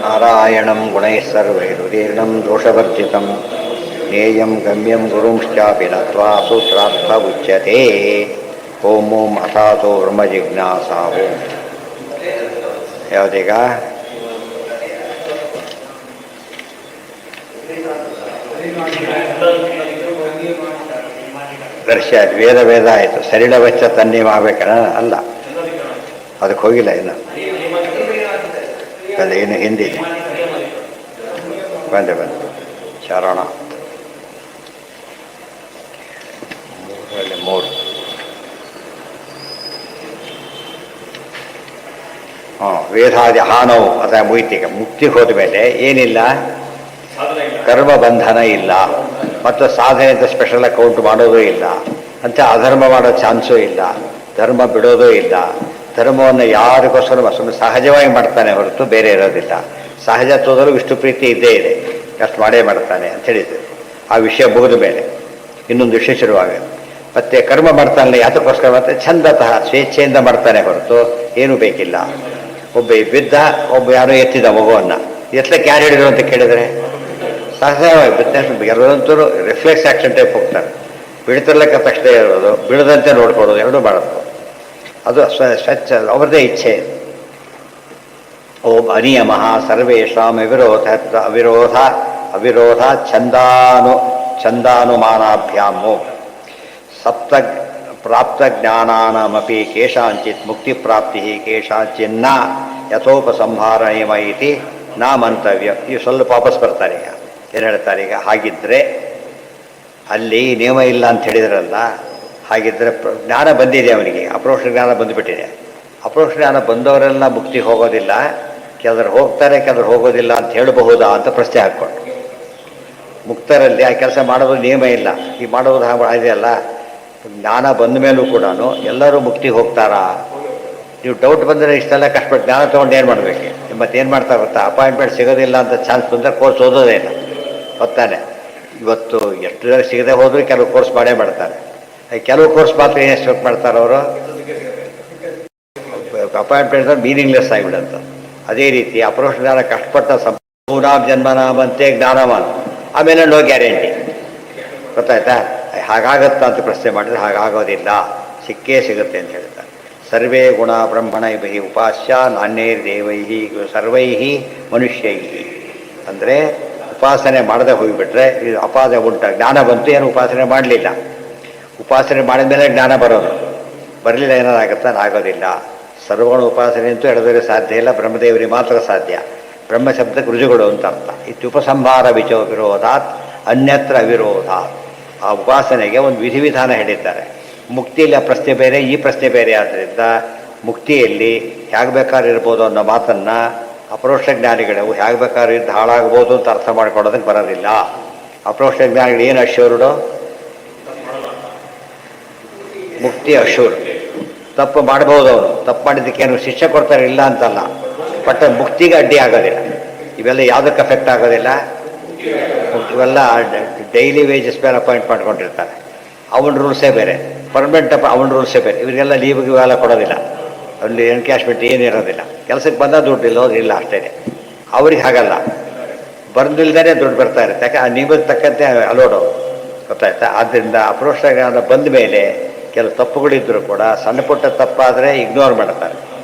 ನಾರಾಯಣಂ ಗುಣೈಃ ಸರ್ವೈರುದೀರ್ಣಂ ದೋಷವರ್ಜಿತಂ ಜ್ಞೇಯಂ ಗಮ್ಯಂ ಗುರುಂಶ್ಚಾಪಿ ನತ್ವಾ ಸೂತ್ರಾರ್ಥ ಉಚ್ಯತೆ. ಓಂ ಓಂ ಅಥಾತೋ ಬ್ರಹ್ಮ ಜಿಜ್ಞಾಸಾ ಓಂ. ಯಾವುದೀಗ ದರ್ಶ ವೇದ ವೇದ ಆಯಿತು. ಸರಿಳ ವೆಚ್ಚ ತನ್ನಿ ಮಾಡಬೇಕಣ ಅಲ್ಲ, ಅದಕ್ಕೆ ಹೋಗಿಲ್ಲ ಇನ್ನು. ಅದು ಇನ್ನು ಹಿಂದಿದೆ. ಬಂದೆ ಶರಣ ಮೂರು. ವೇದಾದಿ ಹಾನವು ಅದರ ಮುಯ್ತಿಗೆ ಮುಕ್ತಿಗೆ ಹೋದ ಮೇಲೆ ಏನಿಲ್ಲ, ಕರ್ಮ ಬಂಧನ ಇಲ್ಲ, ಮತ್ತು ಸಾಧನೆ ಅಂತ ಸ್ಪೆಷಲ್ ಅಕೌಂಟ್ ಮಾಡೋದೂ ಇಲ್ಲ, ಅಂತ ಅಧರ್ಮ ಮಾಡೋ ಚಾನ್ಸೂ ಇಲ್ಲ, ಧರ್ಮ ಬಿಡೋದೂ ಇಲ್ಲ. ಧರ್ಮವನ್ನು ಯಾರಿಗೋಸ್ಕರ ಸುಮ್ಮನೆ ಸಹಜವಾಗಿ ಮಾಡ್ತಾನೆ ಹೊರತು ಬೇರೆ ಇರೋದಿಲ್ಲ. ಸಹಜತ್ವದಲ್ಲೂ ವಿಷ್ಣು ಪ್ರೀತಿ ಇದ್ದೇ ಇದೆ, ಅಷ್ಟು ಮಾಡೇ ಮಾಡ್ತಾನೆ ಅಂತ ಹೇಳಿದ್ರು. ಆ ವಿಷಯ ಮುಗಿದ ಮೇಲೆ ಇನ್ನೊಂದು ವಿಷಯ ಶುರುವಾಗುತ್ತೆ. ಮತ್ತೆ ಕರ್ಮ ಮಾಡ್ತಾನೆ ಯಾತಕ್ಕೋಸ್ಕರ ಮತ್ತೆ ಛಂದತಃ ಸ್ವೇಚ್ಛೆಯಿಂದ ಮಾಡ್ತಾನೆ ಹೊರತು ಏನೂ ಬೇಕಿಲ್ಲ. ಒಬ್ಬ ಬಿದ್ದ, ಒಬ್ಬ ಯಾರೋ ಎತ್ತಿದ ಮಗುವನ್ನು ಎತ್ತಲಕ್ಕೆ ಯಾರು ಹೇಳಿದ್ರು ಅಂತ ಕೇಳಿದರೆ ಸಹಜವಾಗಿ ಬಿದ್ದ ಎಲ್ಲರಂತೂ ರಿಫ್ಲೆಕ್ಸ್ ಆಕ್ಷನ್ ಟೈಪ್ ಹೋಗ್ತಾರೆ. ಬಿಡ್ತಿರ್ಲಕ್ಕ ತಕ್ಷಣ ಇರೋದು, ಬಿಡದಂತೆ ನೋಡ್ಕೊಳ್ಳೋದು, ಎರಡೂ ಮಾಡೋದು. ಅದು ಸ್ವಚ್ಛ ಅವ್ರದ್ದೇ ಇಚ್ಛೆ. ಓಂ ಅನಿಯಮ ಸರ್ವೇಷಾಂ ಅವಿರೋಧ ಛಂದಾನುಮಾನಾಭ್ಯಾಮು ಸಪ್ತ ಪ್ರಾಪ್ತ ಜ್ಞಾನಾನಮಪಿ ಕೇಷಾಂಚಿತ್ ಮುಕ್ತಿ ಪ್ರಾಪ್ತಿ ಕೇಷಾಂಚಿನ್ನ ಯಥೋಪಸಂಹಾರಣಿಯಮ ಇತಿ ನಾ ಮಂತವ್ಯ. ಇವು ಸ್ವಲ್ಪ ವಾಪಸ್ ಬರ್ತಾರೆ. ಈಗ ಏನು ಹೇಳ್ತಾರೆ? ಈಗ ಹಾಗಿದ್ರೆ ಅಲ್ಲಿ ನಿಯಮ ಇಲ್ಲ ಅಂತ ಹೇಳಿದ್ರಲ್ಲ, ಹಾಗಿದ್ರೆ ಜ್ಞಾನ ಬಂದಿದೆ ಅವನಿಗೆ, ಅಪರೋಕ್ಷ ಜ್ಞಾನ ಬಂದುಬಿಟ್ಟಿದೆ. ಅಪರೋಕ್ಷ ಜ್ಞಾನ ಬಂದವರೆಲ್ಲ ಮುಕ್ತಿ ಹೋಗೋದಿಲ್ಲ, ಕೆಲವರು ಹೋಗ್ತಾರೆ, ಕೆಲವರು ಹೋಗೋದಿಲ್ಲ ಅಂತ ಹೇಳಬಹುದಾ ಅಂತ ಪ್ರಶ್ನೆ ಹಾಕ್ಕೊಂಡು. ಮುಕ್ತರಲ್ಲಿ ಆ ಕೆಲಸ ಮಾಡೋದು ನಿಯಮ ಇಲ್ಲ. ಈ ಮಾಡೋದು ಇದೆಯಲ್ಲ, ಜ್ಞಾನ ಬಂದ ಮೇಲೂ ಕೂಡ ಎಲ್ಲರೂ ಮುಕ್ತಿ ಹೋಗ್ತಾರಾ? ನೀವು ಡೌಟ್ ಬಂದರೆ ಇಷ್ಟೆಲ್ಲ ಕಷ್ಟಪಟ್ಟು ಜ್ಞಾನ ತೊಗೊಂಡು ಏನು ಮಾಡಬೇಕು? ಮತ್ತೇನು ಮಾಡ್ತಾ ಗೊತ್ತಾ? ಅಪಾಯಿಂಟ್ಮೆಂಟ್ ಸಿಗೋದಿಲ್ಲ ಅಂತ ಚಾನ್ಸ್ ಬಂದರೆ ಕೋರ್ಸ್ ಓದೋದೇ ಇಲ್ಲ, ಗೊತ್ತಾನೆ. ಇವತ್ತು ಎಷ್ಟು ಜನ ಸಿಗದೆ ಹೋದರೂ ಕೆಲವು ಕೋರ್ಸ್ ಮಾಡೇ ಮಾಡ್ತಾರೆ. ಕೆಲವು ಕೋರ್ಸ್ ಮಾತ್ರ ಏನು ಎಕ್ಸ್ಪೆಕ್ಟ್ ಮಾಡ್ತಾರೆ ಅವರು? ಅಪಾಯಿಂಟ್ಮೆಂಟ್ ಮೀನಿಂಗ್ಲೆಸ್ ಆಗಿಬಿಡಂತ. ಅದೇ ರೀತಿ ಅಪರೋಕ್ಷ ಜ್ಞಾನ ಕಷ್ಟಪಟ್ಟ ಸಂಪೂರ್ಣ ಜನ್ಮನಾಮಂತೆ ಜ್ಞಾನವಾನ, ಆಮೇಲೆ ನೋ ಗ್ಯಾರಂಟಿ. ಗೊತ್ತಾಯ್ತಾ? ಹಾಗಾಗತ್ತಾ ಅಂತ ಪ್ರಶ್ನೆ ಮಾಡಿದ್ರೆ ಹಾಗಾಗೋದಿಲ್ಲ, ಸಿಕ್ಕೇ ಸಿಗುತ್ತೆ ಅಂತ ಹೇಳ್ತಾರೆ. ಸರ್ವೇ ಗುಣ ಬ್ರಹ್ಮಣ ಬಹಿ ಉಪಾಸ್ಯ ನಾಣ್ಯೈರ್ದೇವೈ ಸರ್ವೈ ಮನುಷ್ಯೈ. ಅಂದರೆ ಉಪಾಸನೆ ಮಾಡದೆ ಹೋಗಿಬಿಟ್ರೆ ಇದು ಅಪಾದ ಉಂಟ. ಜ್ಞಾನ ಬಂತು, ಏನು ಉಪಾಸನೆ ಮಾಡಲಿಲ್ಲ. ಉಪಾಸನೆ ಮಾಡಿದ ಮೇಲೆ ಜ್ಞಾನ ಬರೋದು, ಬರಲಿಲ್ಲ ಏನಾಗುತ್ತಾ? ಆಗೋದಿಲ್ಲ. ಸರ್ವಗುಣ ಉಪಾಸನೆ ಅಂತೂ ಎಡದವರಿಗೆ ಸಾಧ್ಯ ಇಲ್ಲ, ಬ್ರಹ್ಮದೇವರಿಗೆ ಮಾತ್ರ ಸಾಧ್ಯ. ಬ್ರಹ್ಮ ಶಬ್ದಕ್ಕೆ ರುಜುಗಳು ಅಂತ ಅರ್ಥ. ಇತ್ಯುಪಸಂಹಾರ ವಿಚೋ ವಿರೋಧಾತ್ ಅನ್ಯತ್ರ ಅವಿರೋಧಾತ್. ಆ ಉಪಾಸನೆಗೆ ಒಂದು ವಿಧಿವಿಧಾನ ಹೇಳಿದ್ದಾರೆ. ಮುಕ್ತಿಯಲ್ಲಿ ಆ ಪ್ರಶ್ನೆ ಬೇರೆ, ಈ ಪ್ರಶ್ನೆ ಬೇರೆ. ಆದ್ದರಿಂದ ಮುಕ್ತಿಯಲ್ಲಿ ಹೇಗೆ ಬೇಕಾದ್ರೂ ಇರ್ಬೋದು ಅನ್ನೋ ಮಾತನ್ನು ಅಪರೋಕ್ಷ ಜ್ಞಾನಿಗಳು ಹೇಗೆ ಬೇಕಾದ್ರೂ ಇದ್ದು ಹಾಳಾಗ್ಬೋದು ಅಂತ ಅರ್ಥ ಮಾಡ್ಕೊಳ್ಳೋದಕ್ಕೆ ಬರೋದಿಲ್ಲ. ಅಪರೋಕ್ಷ ಜ್ಞಾನಿಗಳು ಏನು ಅಶ್ಯೂರ್ಡು? ಮುಕ್ತಿ ಅಶ್ಯೂರ್. ತಪ್ಪು ಮಾಡ್ಬೋದು ಅವರು, ತಪ್ಪು ಮಾಡಿದ್ದಕ್ಕೇನು ಶಿಕ್ಷೆ ಕೊಡ್ತಾರೆ ಇಲ್ಲ ಅಂತಲ್ಲ, ಬಟ್ ಮುಕ್ತಿಗೆ ಅಡ್ಡಿ ಆಗೋದಿಲ್ಲ. ಇವೆಲ್ಲ ಯಾವುದಕ್ಕೆ ಅಫೆಕ್ಟ್ ಆಗೋದಿಲ್ಲ. ಇವೆಲ್ಲ ಡೈಲಿ ವೇಜಸ್ ಮೇಲೆ ಅಪಾಯಿಂಟ್ ಮಾಡ್ಕೊಂಡಿರ್ತಾರೆ, ಅವನ ರೂಲ್ಸೇ ಬೇರೆ. ಪರ್ಮನೆಂಟ್ ಅವನ ರೂಲ್ಸೇ ಬೇರೆ. ಇವರಿಗೆಲ್ಲ ಲೀವ್ಗೆ ಇವೆಲ್ಲ ಕೊಡೋದಿಲ್ಲ, ಅಲ್ಲಿ ಎನ್ಕ್ಯಾಶ್ಮೆಂಟ್ ಏನಿರೋದಿಲ್ಲ. ಕೆಲಸಕ್ಕೆ ಬಂದ ದುಡ್ಡು ಇಲ್ಲ, ಹೋದ್ರಿಲ್ಲ, ಅಷ್ಟೇ. ಅವ್ರಿಗೆ ಹಾಗಲ್ಲ, ಬಂದಿಲ್ದೇ ದುಡ್ಡು ಬರ್ತಾ ಇರುತ್ತೆ. ಯಾಕೆ ಆ ನಿಯಮಕ್ಕೆ ತಕ್ಕಂತೆ ಅಲೋಡು, ಗೊತ್ತಾಯ್ತಾ? ಆದ್ದರಿಂದ ಅಪರೋಕ್ಷ ಜ್ಞಾನ ಬಂದ ಮೇಲೆ ಕೆಲವು ತಪ್ಪುಗಳಿದ್ದರೂ ಕೂಡ ಸಣ್ಣ ಪುಟ್ಟ ತಪ್ಪಾದರೆ ಇಗ್ನೋರ್ ಮಾಡ್ತಾರೆ,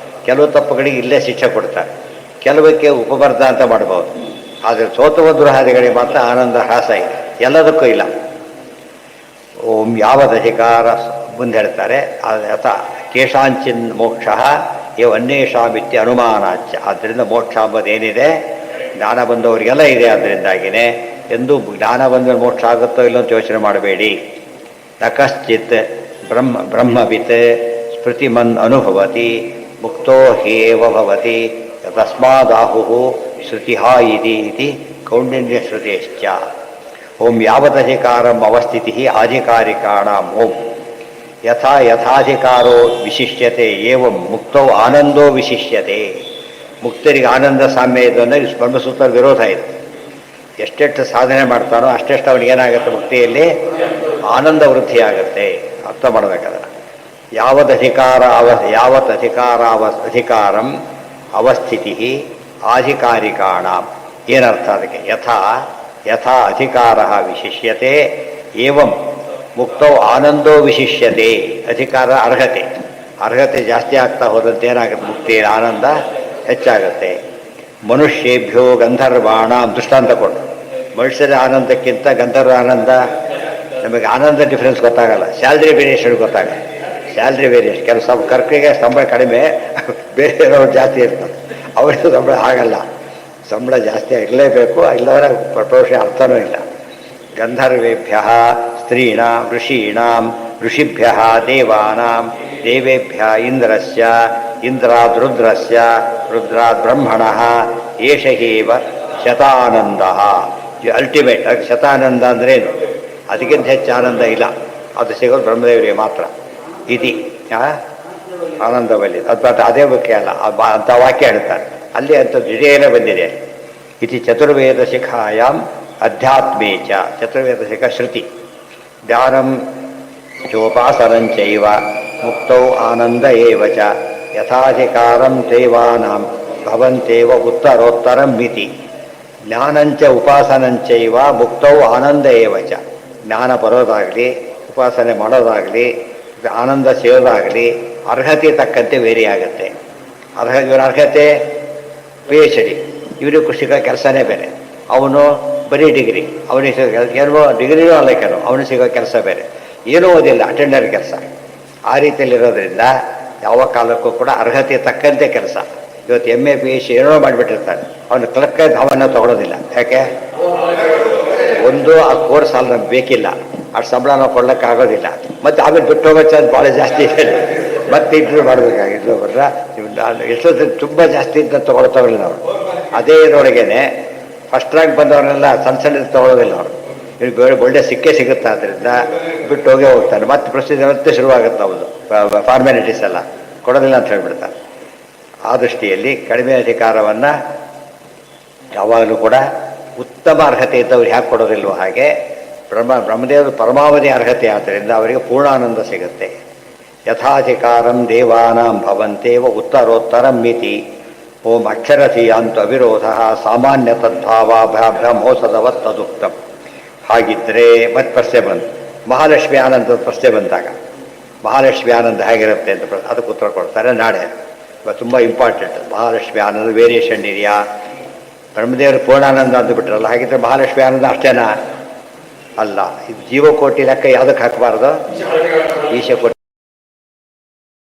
ಕೆಲವು ತಪ್ಪುಗಳಿಗೆ ಇಲ್ಲೇ ಶಿಕ್ಷೆ ಕೊಡ್ತಾರೆ, ಕೆಲವಕ್ಕೆ ಉಪಬರ್ಧ ಅಂತ ಮಾಡ್ಬೋದು. ಆದರೆ ಸೋತುವ ದುರಹಾದಿಗಳಿಗೆ ಮಾತ್ರ ಆನಂದ ಹ್ರಾಸ ಇದೆ, ಎಲ್ಲದಕ್ಕೂ ಇಲ್ಲ. ಓಂ ಯಾವದಧಿಕಾರ ಮುಂದೆ ಹೇಳ್ತಾರೆ. ಅಥ ಕೇಶಾಂಚಿನ್ ಮೋಕ್ಷ ಇವ ಅನ್ಯೇಷಾಮಿತ್ಯ ಅನುಮಾನಾಚ್ಯ. ಆದ್ದರಿಂದ ಮೋಕ್ಷ ಅಂಬೋದೇನಿದೆ ಜ್ಞಾನ ಬಂದವರಿಗೆಲ್ಲ ಇದೆ. ಅದರಿಂದಾಗಿಯೇ ಎಂದೂ ಜ್ಞಾನ ಬಂದ ಮೋಕ್ಷ ಆಗುತ್ತೋ ಇಲ್ಲೋ ಅಂತ ಯೋಚನೆ ಮಾಡಬೇಡಿ. ನ ಕಶ್ಚಿತ್ ಬ್ರಹ್ಮವಿತ್ ಸ್ಮೃತಿಮನ್ ಅನುಭವತಿ ಮುಕ್ತೋ ಹ್ಯೇವ ಭವತಿ ತಸ್ಮಾದಾಹು ಶ್ರುತಿ ಇತಿ ಕೌಂಡಿನ್ಯ ಶ್ರುತೇಶ್ಚ. ಓಂ ಯಾವದಧಿಕಾರಂ ಅವಸ್ಥಿತಿ ಅಧಿಕಾರಿಕಾಣಾಂ ಓಂ ಯಥಾಧಿಕಾರೋ ವಿಶಿಷ್ಯತೆ ಏವಂ ಮುಕ್ತೌ ಆನಂದೋ ವಿಶಿಷ್ಯತೆ. ಮುಕ್ತರಿಗೆ ಆನಂದ ಸಾಮ್ಯ ಇದು ಅಂದರೆ ಬ್ರಹ್ಮಸೂತ್ರ ವಿರೋಧ ಇದೆ. ಎಷ್ಟೆಷ್ಟು ಸಾಧನೆ ಮಾಡ್ತಾನೋ ಅಷ್ಟೆಷ್ಟು ಅವನಿಗೇನಾಗುತ್ತೆ? ಮುಕ್ತಿಯಲ್ಲಿ ಆನಂದ ವೃದ್ಧಿ ಆಗುತ್ತೆ. ಅರ್ಥ ಮಾಡಬೇಕಾದ್ರೆ ಯಾವತ್ ಅಧಿಕಾರಂ ಅವಸ್ಥಿತಿ ಆಧಿಕಾರಿಕಾಣ. ಏನರ್ಥ ಅದಕ್ಕೆ? ಯಥಾ ಯಥಾ ಅಧಿಕಾರ ವಿಶಿಷ್ಯತೆ ಏವಂ ಮುಕ್ತೌ ಆನಂದೋ ವಿಶಿಷ್ಯತೆ. ಅಧಿಕಾರ ಅರ್ಹತೆ, ಅರ್ಹತೆ ಜಾಸ್ತಿ ಆಗ್ತಾ ಹೋದಂತೆ ಏನಾಗುತ್ತೆ? ಮುಕ್ತಿ ಆನಂದ ಹೆಚ್ಚಾಗುತ್ತೆ. ಮನುಷ್ಯೇಭ್ಯೋ ಗಂಧರ್ವಾಣ ದೃಷ್ಟಾಂತ ಕೊಟ್ಟು, ಮನುಷ್ಯರ ಆನಂದಕ್ಕಿಂತ ಗಂಧರ್ವ ಆನಂದ, ನಮಗೆ ಆನಂದ ಡಿಫ್ರೆನ್ಸ್ ಗೊತ್ತಾಗಲ್ಲ, ಸ್ಯಾಲ್ರಿ ವೇರಿಯೇಷನ್ ಗೊತ್ತಾಗಲ್ಲ. ಸ್ಯಾಲ್ರಿ ವೇರಿಯೇಷನ್, ಕೆಲವು ಕರ್ಕಿಗೆ ಸಂಬಳ ಕಡಿಮೆ, ಬೇರೆಯವರು ಜಾಸ್ತಿ ಇರ್ತದೆ, ಅವರಿಗೆ ಸಂಬಳ ಆಗಲ್ಲ. ಸಂಬಳ ಜಾಸ್ತಿ ಇರಲೇಬೇಕು, ಇಲ್ಲವರ ಪ್ರಪೋಷ ಅರ್ಥನೂ ಇಲ್ಲ. ಗಂಧರ್ವೇಭ್ಯ ಸ್ತ್ರೀಣಾಂ ಋಷೀಣಾಂ ಋಷಿಭ್ಯ ದೇವಾನಾಂ ದೇವೇಭ್ಯ ಇಂದ್ರಸ್ಯ ಇಂದ್ರಾದ್ ರುದ್ರಸ್ಯ ರುದ್ರಾದ್ ಬ್ರಹ್ಮಣಃ ಏಷ ಹೇವ ಶತಾನಂದ. ಅಲ್ಟಿಮೇಟ್ ಶತಾನಂದ ಅಂದ್ರೇನು? ಅದಕ್ಕಿಂತ ಹೆಚ್ಚು ಆನಂದ ಇಲ್ಲ, ಅದು ಸಿಗೋದು ಬ್ರಹ್ಮದೇವರಿಗೆ ಮಾತ್ರ. ಇತಿ ಆನಂದವಲ್ಲಿ ಅದು ಅದೇ ಮುಖ್ಯ ಅಲ್ಲ, ಅಂಥ ವಾಕ್ಯ ಹೇಳ್ತಾರೆ ಅಲ್ಲಿ. ಅಂತ ಡಿಟೇಲೇ ಬಂದಿದೆ. ಇತಿ ಚತುರ್ವೇದ ಶಿಖಾಯಾಮ್ ಅಧ್ಯಾತ್ಮೇ ಚ. ಚತುರ್ವೇದ ಶಿಖ ಶ್ರುತಿ. ಧ್ಯಾನಂ ಚೋಪಾಸನಂಚೈವ ಮುಕ್ತೌ ಆನಂದ ಏವ ಚ ಯಥಾಧಿಕಾರಂ ದೇವಾನಾಂ ಭವಂತೇವ ಉತ್ತರೋತ್ತರಂ ಮಿತಿ. ಜ್ಞಾನಂಚ ಉಪಾಸನಂಚೈವ ಮುಕ್ತೌ ಆನಂದ ಏವ ಚ. ಜ್ಞಾನ ಬರೋದಾಗಲಿ, ಉಪಾಸನೆ ಮಾಡೋದಾಗಲಿ, ಆನಂದ ಸೇರೋದಾಗಲಿ ಅರ್ಹತೆ ತಕ್ಕಂತೆ ವೇರಿ ಆಗುತ್ತೆ. ಇವರ ಅರ್ಹತೆ PhD, ಇವರಿಗೂ ಸಿಗೋ ಕೆಲಸನೇ ಬೇರೆ. ಅವನು ಬರೀ ಡಿಗ್ರಿ, ಅವನಿಗೆ ಸಿಗೋ ಕೆಲಸ ಏನೋ ಡಿಗ್ರಿನೂ ಅಲ್ಲ, ಕೆಲವು ಅವನಿಗೆ ಸಿಗೋ ಕೆಲಸ ಬೇರೆ, ಏನೂ ಓದಿಲ್ಲ, ಅಟೆಂಡರ್ ಕೆಲಸ. ಆ ರೀತಿಯಲ್ಲಿರೋದ್ರಿಂದ ಯಾವ ಕಾಲಕ್ಕೂ ಕೂಡ ಅರ್ಹತೆ ತಕ್ಕಂತೆ ಕೆಲಸ. ಇವತ್ತು MA PhD ಏನೋ ಮಾಡಿಬಿಟ್ಟಿರ್ತಾನೆ, ಅವನು ಕ್ಲರ್ಕ್ ಅವನ್ನ ತಗೊಳ್ಳೋದಿಲ್ಲ. ಯಾಕೆ? ಒಂದು ಆ ಕೋರ್ಸ್ ಅಲ್ಲಿ ನಮ್ಗೆ ಬೇಕಿಲ್ಲ, ಅಷ್ಟು ಸಂಬಳ ನಾವು ಕೊಡ್ಲಿಕ್ಕಾಗೋದಿಲ್ಲ. ಮತ್ತು ಆಮೇಲೆ ಬಿಟ್ಟು ಹೋಗೋ ಚಾನ್ಸ್ ಭಾಳ ಜಾಸ್ತಿ ಇದೆ, ಮತ್ತೆ ಇಂಟರ್ವ್ಯೂ ಮಾಡಬೇಕಾಗಿತ್ತು. ಬರ್ರ ಎಷ್ಟೊತ್ತು ತುಂಬ ಜಾಸ್ತಿ ಅಂತ ತಗೊಳ್ಳಿ ನಾವು. ಅದೇ ಇದರೊಳಗೇನೆ ಫಸ್ಟ್ ರ್ಯಾಂಕ್ ಬಂದವ್ರನ್ನೆಲ್ಲ ಸಣ್ಣ ಸಣ್ಣ ತೊಗೊಳ್ಳೋದಿಲ್ಲ ಅವರು. ಇವ್ರಿಗೆ ಒಳ್ಳೆ ಸಿಕ್ಕೇ ಸಿಗುತ್ತೆ, ಆದ್ದರಿಂದ ಬಿಟ್ಟು ಹೋಗೇ ಹೋಗ್ತಾನೆ. ಮತ್ತೆ ಪ್ರೊಸೀಜರ್ ಮತ್ತೆ ಶುರುವಾಗುತ್ತೆ, ಹೌದು, ಫಾರ್ಮ್ಯಾಲಿಟೀಸ್ ಎಲ್ಲ ಕೊಡೋದಿಲ್ಲ ಅಂತ ಹೇಳ್ಬಿಡ್ತಾರೆ. ಆ ದೃಷ್ಟಿಯಲ್ಲಿ ಕಡಿಮೆ ಅಧಿಕಾರವನ್ನು ಯಾವಾಗಲೂ ಕೂಡ ಉತ್ತಮ ಅರ್ಹತೆ ಇದ್ದವ್ರು ಯಾಕೆ ಕೊಡೋದಿಲ್ವೋ ಹಾಗೆ ಬ್ರಹ್ಮದೇವರು ಪರಮಾವಧಿ ಅರ್ಹತೆ ಆದ್ದರಿಂದ ಅವರಿಗೆ ಪೂರ್ಣಾನಂದ ಸಿಗುತ್ತೆ. ಯಥಾಧಿಕಾರಂ ದೇವಾನಾಂ ಭವಂತೇವ ಉತ್ತರೋತ್ತರಂ ಮಿತಿ. ಓಂ ಅಕ್ಷರಥೀಯಾಂತು ಅವಿರೋಧ ಸಾಮಾನ್ಯ ತದ್ಭಾವ ಬ್ರಹ್ಮೋಸದವತ್ ತದುಕ್ತಂ. ಹಾಗಿದ್ದರೆ ಮತ್ತೆ ಪ್ರಶ್ನೆ ಬಂತು, ಮಹಾಲಕ್ಷ್ಮಿ ಆನಂದದ ಪ್ರಶ್ನೆ ಬಂದಾಗ ಮಹಾಲಕ್ಷ್ಮಿ ಆನಂದ ಹೇಗಿರುತ್ತೆ ಅಂತ ಅದಕ್ಕೆ ಉತ್ತರ ಕೊಡ್ತಾರೆ ನಾಳೆ. ತುಂಬ ಇಂಪಾರ್ಟೆಂಟ್. ಮಹಾಲಕ್ಷ್ಮಿ ಆನಂದ ವೇರಿಯೇಷನ್ ಇದೆಯಾ? ಬ್ರಹ್ಮದೇವರು ಪೂರ್ಣಾನಂದ ಅಂದುಬಿಟ್ರಲ್ಲ, ಹಾಗಿದ್ರೆ ಮಹಾಲಕ್ಷ್ಮಿ ಆನಂದ ಅಷ್ಟೇನಾ? ಅಲ್ಲ. ಇದು ಜೀವಕೋಟಿ ಲೆಕ್ಕ ಯಾವುದಕ್ಕೆ ಹಾಕಬಾರ್ದು? ಈಶಕೋಟಿ